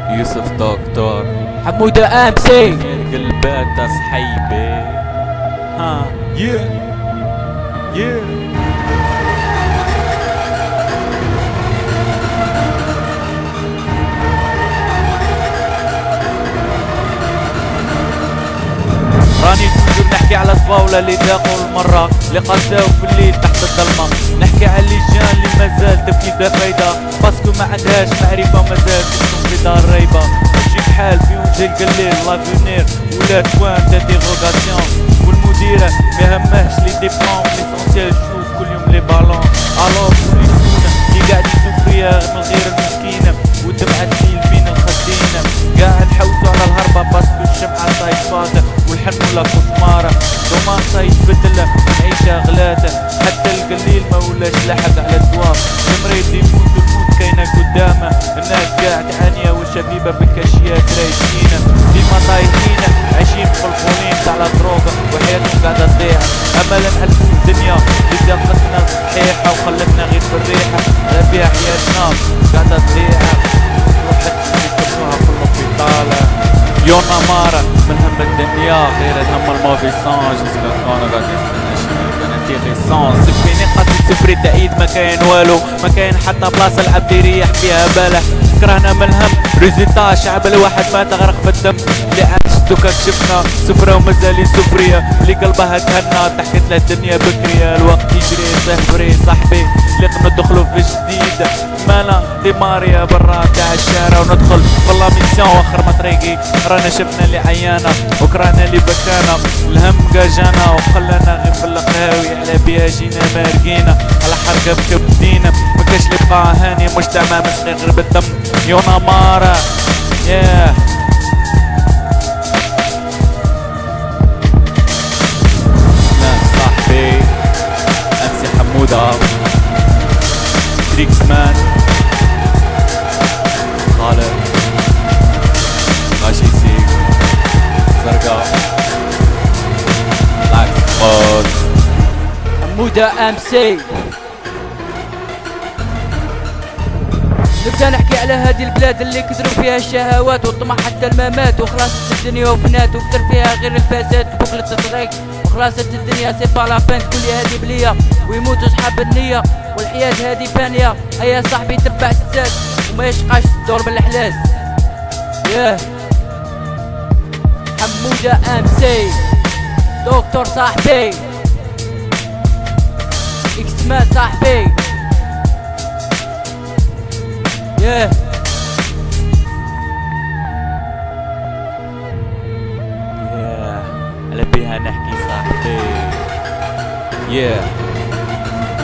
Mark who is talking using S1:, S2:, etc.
S1: يوسف دكتور
S2: حمودة امسي
S1: قلبات صحيبي ها راني توجور نحكي على صباولة اللي ذاقوا المرة اللي قساو في الليل تحت الظلمة. نحكي على اللجان اللي مازال تبكي دفايدة باسكو ما عندهاش معرفة ومازال تسكن في دار ريبة. تمشي بحال في وجه القليل لافونير ولا كوان تا ديغوغاسيون. والمديرة ميهمهش لي ديبلوم ليسونسيال تشوف كل يوم لي بالون. الوغ كل يكون اللي قاعد يسوفريا من غير المسكينة والدمعة تسيل بين الخدين. قاع نحوسو على الهربة باسكو الشمعة صايد فاضة والحلم ولا كتمارة. دوما صايد بدلة نعيشها غلاتة حتى القليل ما ولاش لاحق على الدوام. المريض يموت الموت كاينة قدامه. الناس قاعد عانية والشبيبة بالكاشيات رايشينة ديما طايحينة عايشين في القولين تاع الدروغة وحياتهم قاعدة تضيع. امل نعلمو الدنيا اللي دقتنا صحيحة وخلتنا غير في الريحة على بيها حياتنا قاعدة تضيع. وحد يكتبوها في الوبيطالة يونا مارا من هم الدنيا غير الهم الموفيسون. جيسكا كون قاعد نستنى شي كان انتيغيسون. سفيني قاتل سفري تعيد ما كاين والو ما كاين حتى بلاصة العبد يريح فيها باله. كرهنا من الهم ريزيتا شعب الواحد ما تغرق في الدم. اللي عاش دوكا كشفنا سفرة ومازالي سفرية اللي قلبها تهنى ضحكت له الدنيا بكرية. الوقت يجري صهبري صاحبي اللي ندخلو في جديد مالا دي ماريا برا تاع الشارع وندخل في لا ميسيون واخر مطريقي. رانا شفنا اللي عيانا وكرهنا اللي بكانا. الهم جانا وخلانا غير في القهاوي على بيها جينا مارقينا على حرقة بكبدينا. ما كاش اللي بقى هاني مجتمع مسخي غير بالدم يونا مارا صاحبي امسي حمودة تريكس مان خالد غاشي سيك زرقاء لايك بود
S2: حمودة امسي. نبدا نحكي على هذه البلاد اللي كثروا فيها الشهوات والطمع حتى الممات وخلاص الدنيا وفنات وكثر فيها غير الفساد بوكلة الطريق وخلاصة الدنيا سي با لا فان. كل هذه بلية ويموتوا صحاب النية والحياة هذه فانية. هيا صاحبي تبع الساد وما يشقاش الدور بالاحلاس. حمودة امسي دكتور صاحبي اكس مان صاحبي
S1: على بيها نحكي صاحبي